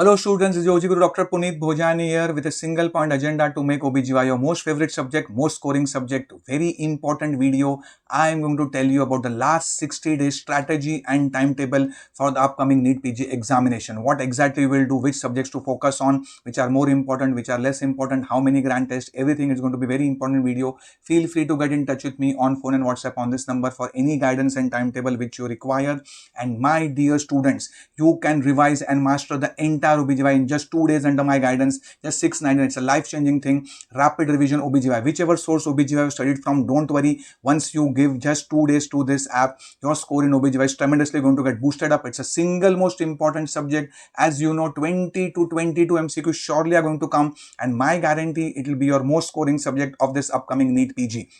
Hello students, this is OGGuru Dr. Punit Bhojani here with a single point agenda to make OBGY your most favorite subject, most scoring subject. Very important video. I am going to tell you about the last 60 days strategy and timetable for the upcoming NEET PG examination. What exactly we will do, which subjects to focus on, which are more important, which are less important, how many grand tests, everything is going to be very important video. Feel free to get in touch with me on phone and WhatsApp on this number for any guidance and timetable which you require. And my dear students, you can revise and master the entire OBGY in just 2 days under my guidance, just 699. It's a life-changing thing. Rapid revision OBGY. Whichever source OBGY you studied from, don't worry. Once you give just 2 days to this app, your score in OBGY is tremendously going to get boosted up. It's a single most important subject. As you know, 20 to 22 MCQs surely are going to come, and my guarantee, it will be your most scoring subject of this upcoming NEET PG.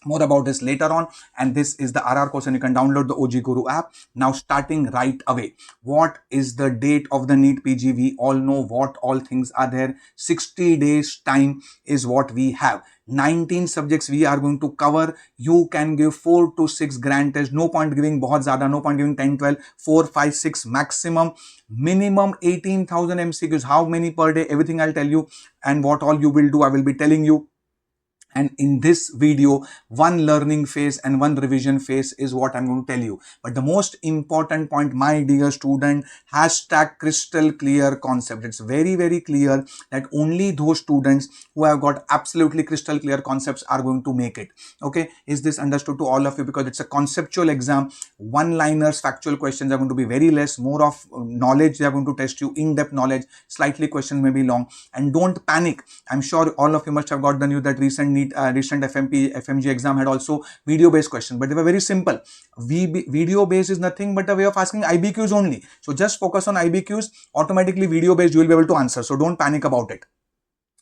More about this later on. And this is the RR course, and you can download the OGGuru app now, starting right away. What is the date of the NEET PG? We all know what all things are there. 60 days time is what we have. 19 subjects we are going to cover. You can give 4 to 6 grand tests. No point giving bahut zyada, no point giving 10, 12, 4, 5, 6 maximum. Minimum 18,000 MCQs. How many per day? Everything I'll tell you, and what all you will do, I will be telling you. And in this video, one learning phase and one revision phase is what I'm going to tell you. But the most important point, my dear student, hashtag crystal clear concept. It's very, very clear that only those students who have got absolutely crystal clear concepts are going to make it. Okay. Is this understood to all of you? Because it's a conceptual exam. One-liners, factual questions are going to be very less. More of knowledge. They are going to test you, in-depth knowledge. Slightly questions may be long. And don't panic. I'm sure all of you must have got the news that recent FMG exam had also video-based questions, but they were very simple. Video-based is nothing but a way of asking IBQs only. So just focus on IBQs. Automatically video-based you will be able to answer. So don't panic about it.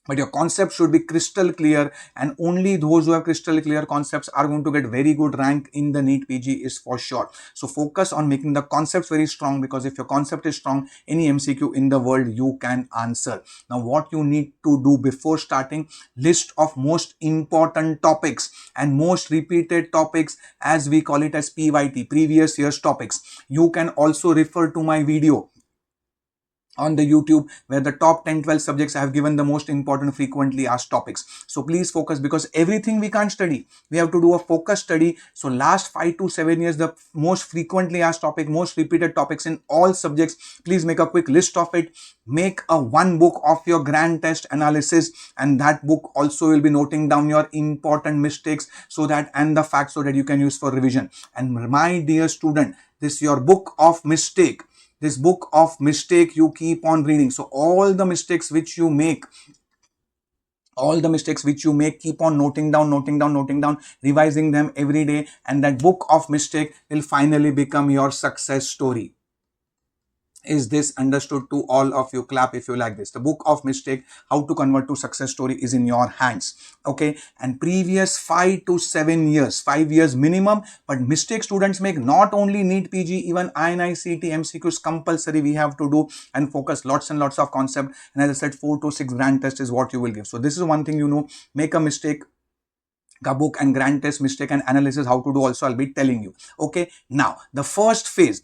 But your concept should be crystal clear, and only those who have crystal clear concepts are going to get very good rank in the NEET PG is for sure. So focus on making the concepts very strong, because if your concept is strong, any MCQ in the world you can answer. Now what you need to do before starting, list of most important topics and most repeated topics, as we call it as PYT, previous year's topics. You can also refer to my video on the YouTube, where the top 10-12 subjects I have given the most important frequently asked topics. So please focus, because everything we can't study. We have to do a focus study. So last 5 to 7 years, the most frequently asked topic, most repeated topics in all subjects, please make a quick list of it. Make a one book of your grand test analysis, and that book also will be noting down your important mistakes, so that, and the facts, so that you can use for revision. And my dear student, this is your book of mistake. This book of mistake you keep on reading. So all the mistakes which you make, keep on noting down, revising them every day, and that book of mistake will finally become your success story. Is this understood to all of you? Clap if you like this. The book of mistake, how to convert to success story, is in your hands. Okay. And previous 5 to 7 years, 5 years minimum, but mistake students make, not only NEET PG, even INI-CET MCQs compulsory we have to do, and focus lots and lots of concept. And as I said, 4 to 6 grand test is what you will give. So this is one thing, you know, make a mistake. Ka book and grand test mistake and analysis, how to do also I'll be telling you. Okay. Now the first phase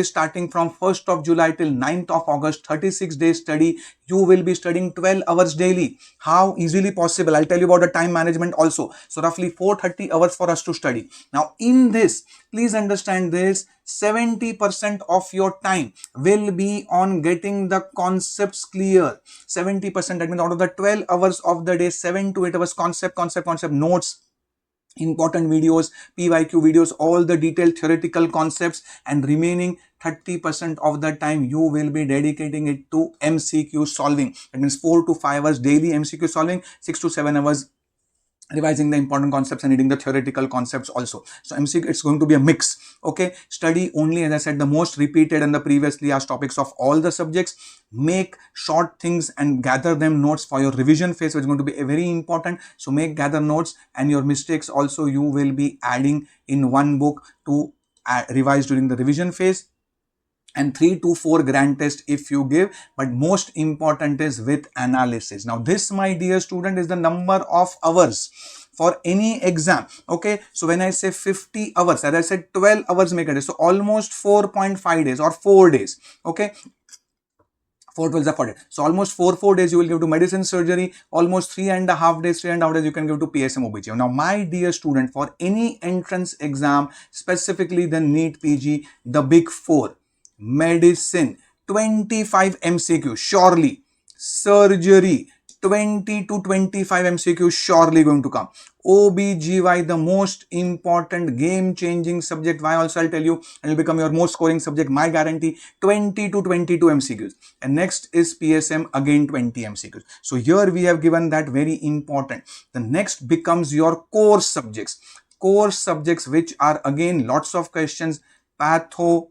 starting from 1st of July till 9th of August, 36 days study. You will be studying 12 hours daily. How easily possible? I'll tell you about the time management also. So roughly 430 hours for us to study. Now in this, please understand this, 70% of your time will be on getting the concepts clear. 70%, that means out of the 12 hours of the day, 7 to 8 hours concept, notes, important videos, PYQ videos, all the detailed theoretical concepts, and remaining 30% of the time you will be dedicating it to MCQ solving. That means 4 to 5 hours daily MCQ solving, 6 to 7 hours revising the important concepts and reading the theoretical concepts also. So MCQ, it's going to be a mix. Okay. Study only, as I said, the most repeated and the previously asked topics of all the subjects. Make short things and gather them notes for your revision phase, which is going to be very important. So gather notes, and your mistakes also you will be adding in one book to revise during the revision phase. And 3 to 4 grand test if you give, but most important is with analysis. Now this, my dear student, is the number of hours for any exam. Okay. So when I say 50 hours, as I said, 12 hours make a day. So almost 4.5 days or 4 days. Okay. 4 12 are 40. So almost 4 days you will give to medicine surgery, almost 3.5 days you can give to PSM OBGYN. Now my dear student, for any entrance exam, specifically the NEET PG, the big four, medicine 25 MCQ surely, surgery 20 to 25 MCQ surely going to come. OBGY, the most important game changing subject. Why also I'll tell you, it will become your most scoring subject, my guarantee. 20 to 22 MCQs. And next is PSM, again 20 MCQs. So here we have given that very important. The next becomes your core subjects. Core subjects, which are again lots of questions: patho,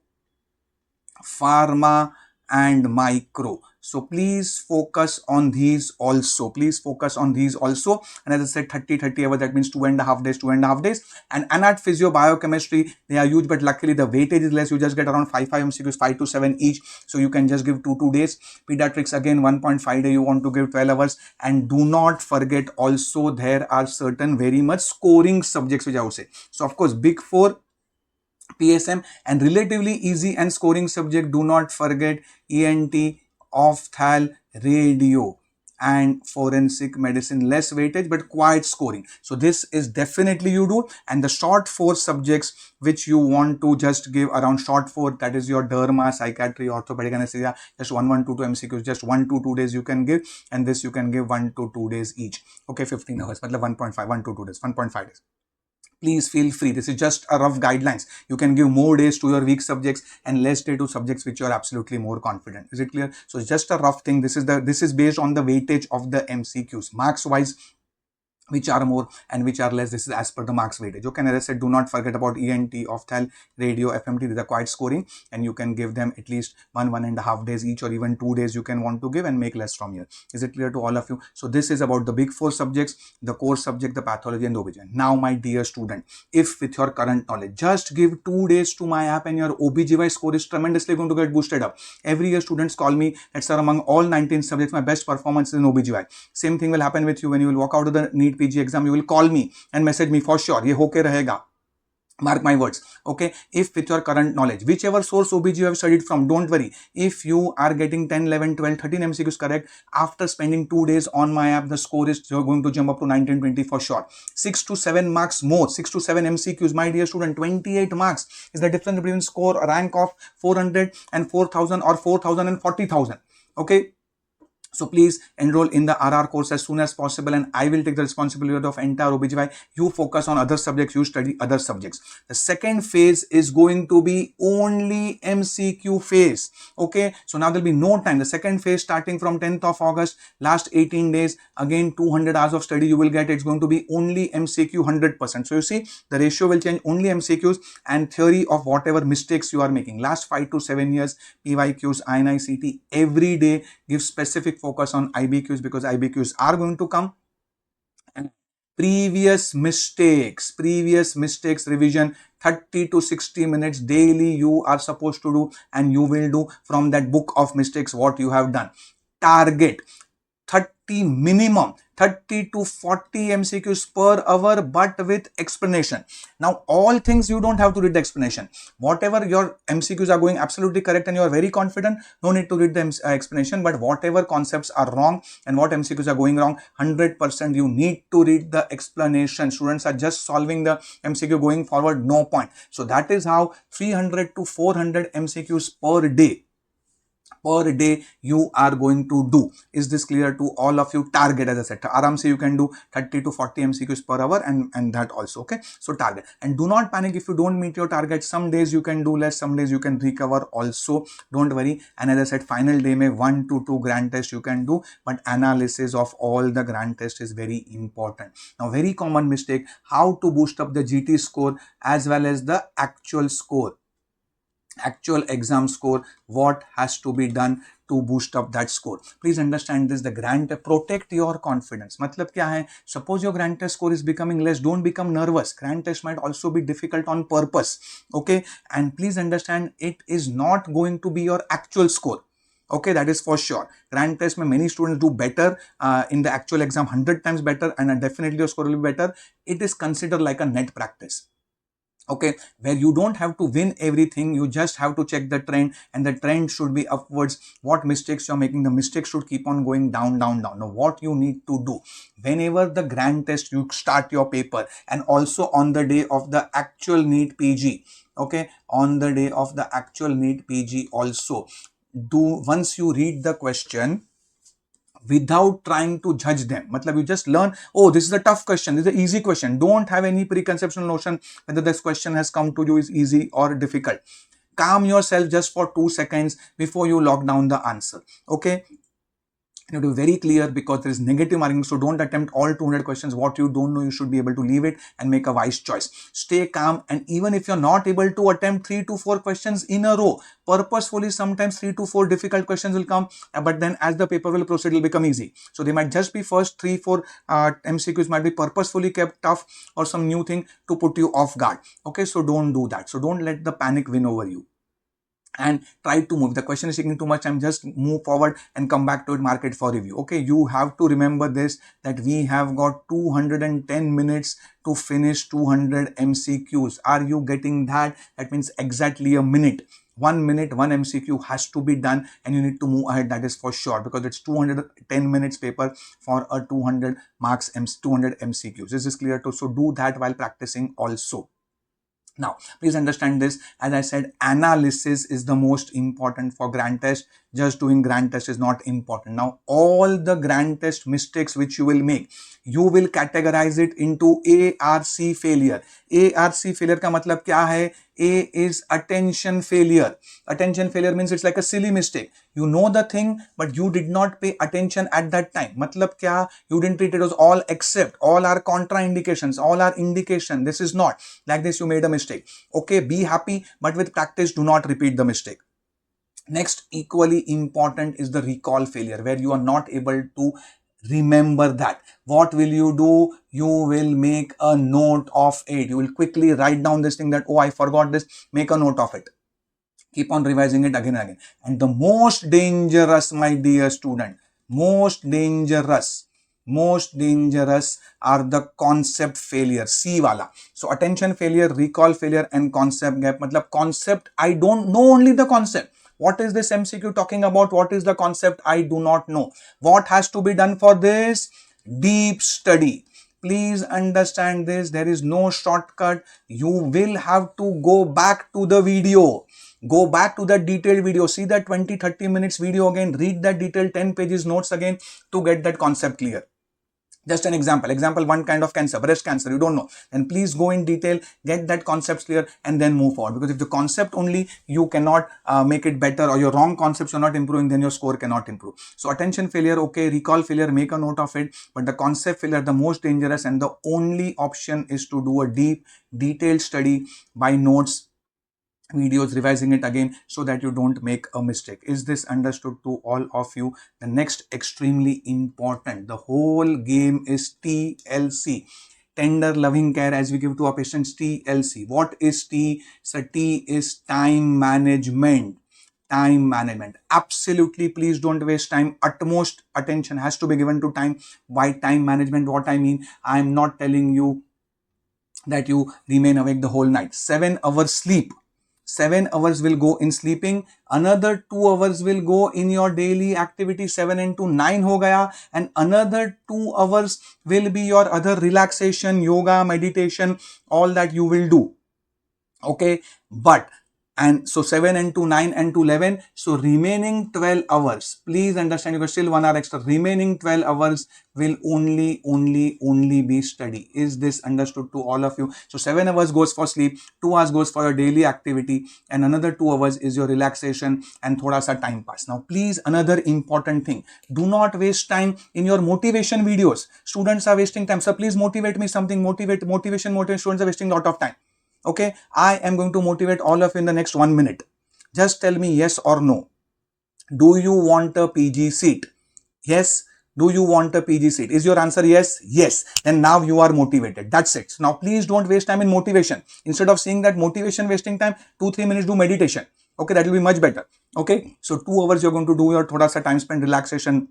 pharma, and micro. So please focus on these also. Please focus on these also. And as I said, 30 hours, that means 2.5 days, 2.5 days. And anat, physio, biochemistry, they are huge, but luckily the weightage is less. You just get around 5 MCQs, 5 to 7 each. So you can just give 2 days. Pediatrics, again 1.5 day, you want to give 12 hours. And do not forget also, there are certain very much scoring subjects which I would say. So of course, big four, PSM, and relatively easy and scoring subject, do not forget ENT, opthal, radio, and forensic medicine. Less weightage but quite scoring. So this is definitely you do. And the short 4 subjects which you want to just give around short 4, that is your derma, psychiatry, orthopedic anesthesia, just 1 to 2 MCQs, just 1 to 2 days you can give, and this you can give 1 to 2 days each. Okay, 15 hours, matlab 1.5, 1 to 2 days, 1.5 days. Please feel free. This is just a rough guidelines. You can give more days to your weak subjects and less day to subjects which you are absolutely more confident. Is it clear? So it's just a rough thing. This is based on the weightage of the MCQs. Marks wise, which are more and which are less, this is as per the marks weightage. Okay, and as I said, do not forget about ENT, ophthal, radio, FMT. These are quite scoring, and you can give them at least 1.5 days each, or even 2 days you can want to give and make less from here. Is it clear to all of you? So this is about the big 4 subjects, the core subject, the pathology, and the OBGYN. Now my dear student, if with your current knowledge, just give 2 days to my app and your OBGY score is tremendously going to get boosted up. Every year students call me that, sir, among all 19 subjects, my best performance is in OBGY. Same thing will happen with you when you will walk out of the NEET PG exam. You will call me and message me for sure. Ye hoke rahega. Mark my words. Okay, if with your current knowledge, whichever source OBG you have studied from, don't worry. If you are getting 10, 11, 12, 13 MCQs correct, after spending 2 days on my app, the score is going to jump up to 19, 20 for sure. 6 to 7 marks more, 6 to 7 MCQs, my dear student, 28 marks is the difference between score rank of 400 and 4,000 or 4,000 and 40,000. Okay. So please enroll in the RR course as soon as possible, and I will take the responsibility of entire OBGY. You focus on other subjects, you study other subjects. The second phase is going to be only MCQ phase. Okay, so now there will be no time. The second phase starting from 10th of August, last 18 days, again 200 hours of study you will get. It's going to be only MCQ 100%. So you see, the ratio will change, only MCQs and theory of whatever mistakes you are making. Last 5 to 7 years, PYQs, INI, CT, every day give specific focus on IBQs, because IBQs are going to come. And previous mistakes revision, 30 to 60 minutes daily you are supposed to do, and you will do from that book of mistakes what you have done. Target 30 minimum, 30 to 40 MCQs per hour, but with explanation. Now, all things you don't have to read the explanation. Whatever your MCQs are going absolutely correct and you are very confident, no need to read the explanation. But whatever concepts are wrong and what MCQs are going wrong, 100% you need to read the explanation. Students are just solving the MCQ going forward, no point. So that is how 300 to 400 MCQs per day you are going to do. Is this clear to all of you? Target, as I said, aram se you can do 30 to 40 MCQs per hour, and that also. Okay, so target, and do not panic if you don't meet your target. Some days you can do less, some days you can recover also, don't worry. And as I said, final day may 1 to 2 grand test you can do, but analysis of all the grand test is very important. Now, very common mistake, how to boost up the GT score as well as the actual score, actual exam score, what has to be done to boost up that score. Please understand this, the grand test, protect your confidence. Matlab kya hai? Suppose your grand test score is becoming less, don't become nervous. Grand test might also be difficult on purpose. Okay, and please understand, it is not going to be your actual score. Okay, that is for sure. Grand test mein many students do better in the actual exam, 100 times better, and definitely your score will be better. It is considered like a net practice. okay, where you don't have to win everything, you just have to check the trend, and the trend should be upwards. What mistakes you're making, the mistakes should keep on going down, down, down. Now what you need to do, whenever the grand test you start your paper, and also on the day of the actual NEET PG, okay, on the day of the actual NEET PG also, do, once you read the question, without trying to judge them, matlab you just learn, oh, this is a tough question, this is an easy question. Don't have any preconceptual notion whether this question has come to you is easy or difficult. Calm yourself just for 2 seconds before you lock down the answer, okay. You have to be very clear, because there is negative marking. So don't attempt all 200 questions. What you don't know, you should be able to leave it and make a wise choice. Stay calm, and even if you're not able to attempt 3 to 4 questions in a row, purposefully, sometimes 3 to 4 difficult questions will come, but then as the paper will proceed, it will become easy. So they might just be first 3-4 MCQs might be purposefully kept tough, or some new thing to put you off guard. Okay, so don't do that. So don't let the panic win over you, and try to move. The question is taking too much time, just move forward and come back to it, mark it for review. Okay, you have to remember this, that we have got 210 minutes to finish 200 MCQs. Are you getting that? That means exactly a minute. 1 minute, 1 MCQ has to be done, and you need to move ahead. That is for sure, because it's 210 minutes paper for a 200 marks, 200 MCQs. This is clear too. So do that while practicing also. Now, please understand this. As I said, analysis is the most important for grand test. Just doing grand test is not important. Now, all the grand test mistakes which you will make, you will categorize it into ARC failure. ARC failure का मतलब क्या है? A is attention failure. Attention failure means it's like a silly mistake. You know the thing, but you did not pay attention at that time. मतलब क्या? You didn't treat it as all except. All are contraindications. All are indication. This is not. Like this, you made a mistake. Okay, be happy, but with practice, do not repeat the mistake. Next, equally important is the recall failure, where you are not able to remember that. What will you do? You will make a note of it. You will quickly write down this thing that, oh, I forgot this. Make a note of it. Keep on revising it again and again. And the most dangerous, my dear student, most dangerous are the concept failure, C wala. So attention failure, recall failure, and concept gap. Matlab concept, I don't know only the concept. What is this MCQ talking about? What is the concept? I do not know. What has to be done for this? Deep study. Please understand this. There is no shortcut. You will have to go back to the video. Go back to that detailed video. See that 20-30 minutes video again. Read that detailed 10 pages notes again to get that concept clear. Just an example. Example, one kind of cancer, breast cancer, you don't know. Then please go in detail, get that concept clear, and then move forward. Because if the concept only, you cannot make it better, or your wrong concepts you're not improving, then your score cannot improve. So attention failure, okay, recall failure, make a note of it. But the concept failure, the most dangerous, and the only option is to do a deep, detailed study by notes, videos, revising it again, so that you don't make a mistake. Is this understood to all of you? The next, extremely important, the whole game is TLC, tender loving care, as we give to our patients. TLC. What is T? So T is time management. Time management. Absolutely, please don't waste time. Utmost attention has to be given to time. By time management, what I mean, I am not telling you that you remain awake the whole night. 7 hours sleep. 7 hours will go in sleeping, another 2 hours will go in your daily activity. 7 into 9 ho gaya, and another 2 hours will be your other relaxation, yoga, meditation, all that you will do. Okay, but and so 7 into 9 and 11, so remaining 12 hours, please understand, you got still 1 hour extra. Remaining 12 hours will only be study. Is this understood to all of you? So 7 hours goes for sleep, 2 hours goes for your daily activity, and another 2 hours is your relaxation and thoda sa time pass. Now please, another important thing, do not waste time in your motivation videos. Students are wasting time. So please motivate me something. Motivation. Students are wasting a lot of time. Okay, I am going to motivate all of you in the next 1 minute. Just tell me yes or no. Do you want a PG seat? Yes. Do you want a PG seat? Is your answer yes? Yes. Then now you are motivated. That's it. So now please don't waste time in motivation. Instead of seeing that motivation wasting time, 2-3 minutes do meditation. Okay, that will be much better. Okay, so 2 hours you're going to do your thoda sa time spent relaxation,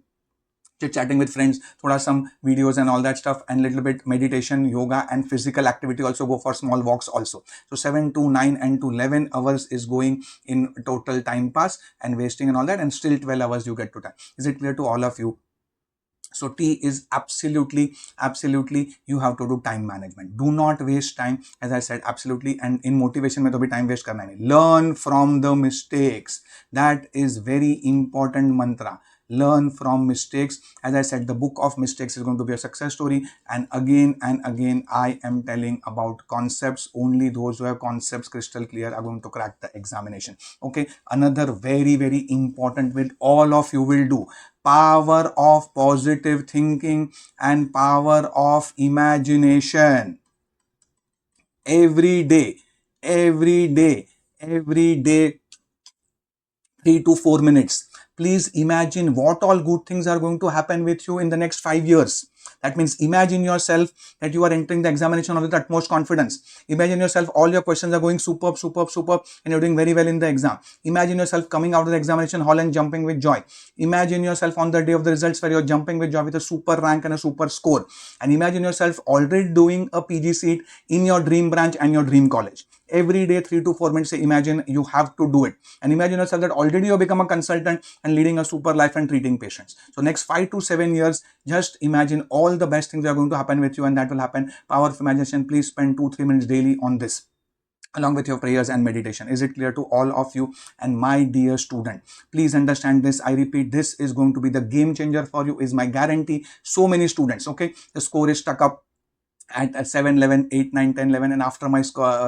chit chatting with friends, thoda some videos and all that stuff, and little bit meditation, yoga, and physical activity. Also go for small walks also. So 7 to 9 and to 11 hours is going in total time pass and wasting and all that, and still 12 hours you get to time. Is it clear to all of you? So T is absolutely you have to do time management. Do not waste time, as I said, absolutely. And in motivation में तो भी time waste करना नहीं. Learn from the mistakes. That is very important mantra. Learn from mistakes. As I said, the book of mistakes is going to be a success story. And again, I am telling about concepts. Only those who have concepts crystal clear are going to crack the examination. Okay. Another very important with all of you will do. Power of positive thinking and power of imagination. Every day, 3 to 4 minutes. Please imagine what all good things are going to happen with you in the next 5 years. That means imagine yourself that you are entering the examination with utmost confidence. Imagine yourself all your questions are going superb, and you're doing very well in the exam. Imagine yourself coming out of the examination hall and jumping with joy. Imagine yourself on the day of the results where you're jumping with joy with a super rank and a super score. And imagine yourself already doing a PG seat in your dream branch and your dream college. Every day 3 to 4 minutes, say imagine you have to do it. And imagine yourself that already you become a consultant and leading a super life and treating patients. So next 5 to 7 years, just imagine all the best things are going to happen with you, and that will happen. Power of imagination. Please spend 2-3 minutes daily on this, along with your prayers and meditation. Is it clear to all of you? And my dear student, please understand this. I repeat, this is going to be the game changer for you, is my guarantee. So many students, okay, the score is stuck up at 7, 11, 8, 9, 10, 11, and after my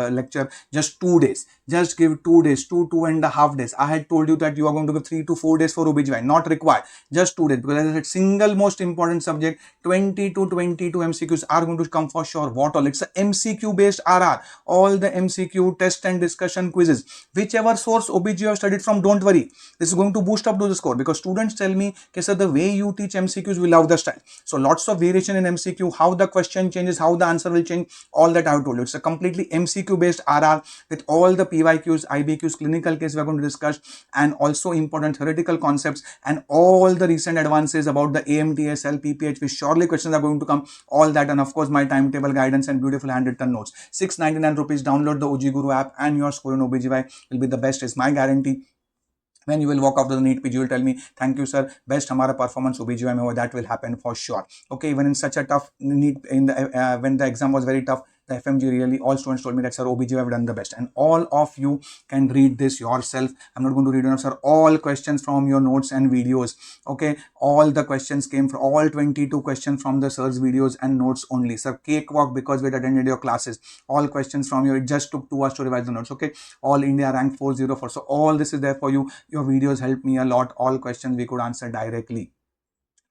lecture, just 2 days, just give 2 days, 2.5 days. I had told you that you are going to give 3 to 4 days for OBGYN, not required, just 2 days, because as I said, single most important subject, 20 to 22 MCQs are going to come for sure. What all? It's a MCQ based RR, all the MCQ test and discussion quizzes, whichever source OBGYN you have studied from, don't worry, this is going to boost up to the score, because students tell me, okay, sir, the way you teach MCQs, we love the style. So lots of variation in MCQ, how the question changes, how the answer will change, all that I have told you. It's a completely MCQ based RR with all the PYQs, IBQs, clinical case we are going to discuss, and also important theoretical concepts and all the recent advances about the AMTSL, PPH, which surely questions are going to come, all that, and of course my timetable guidance and beautiful handwritten notes. 699 rupees, download the OGGuru app and your score in OBGY will be the best, is my guarantee. When you will walk after the NEET PG, you will tell me, thank you sir, best हमारा performance OBGY में हुआ. That will happen for sure. Okay, even in such a tough NEET, in the when the exam was very tough, the FMG really, all students told me that sir, OBGY have done the best, and all of you can read this yourself. I'm not going to read enough, sir. All questions from your notes and videos. Okay, all the questions came from all 22 questions from the sir's videos and notes only. Sir, cakewalk, because we had attended your classes. All questions from you. It just took 2 hours to revise the notes. Okay, all India rank 404. So all this is there for you. Your videos helped me a lot. All questions we could answer directly.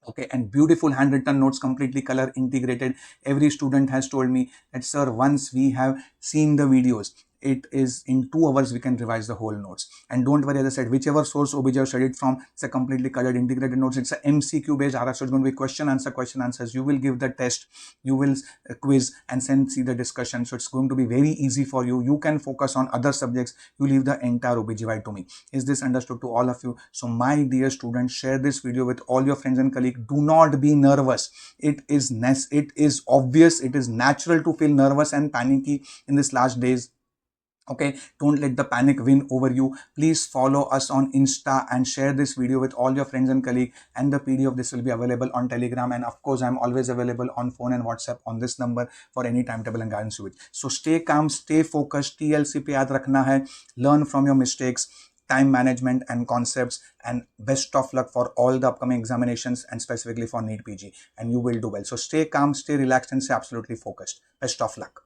Okay, and beautiful handwritten notes, completely color integrated. Every student has told me that sir, once we have seen the videos, it is in 2 hours we can revise the whole notes. And don't worry, as I said, whichever source OBGY studied from, it's a completely colored integrated notes. It's a MCQ based RR, so it's going to be question answers. You will give the test, you will quiz, and then see the discussion. So it's going to be very easy for you. You can focus on other subjects. You leave the entire OBGY to me. Is this understood to all of you? So my dear students, share this video with all your friends and colleagues. Do not be nervous. It is obvious, it is natural to feel nervous and panicky in these last days. Okay, don't let the panic win over you. Please follow us on Insta and share this video with all your friends and colleagues, and the PDF of this will be available on Telegram, and of course I'm always available on phone and WhatsApp on this number for any timetable and guidance with. So stay calm, stay focused. TLC पे याद रखना है. Learn from your mistakes, time management and concepts, and best of luck for all the upcoming examinations and specifically for NEET PG, and you will do well. So stay calm, stay relaxed, and stay absolutely focused. Best of luck.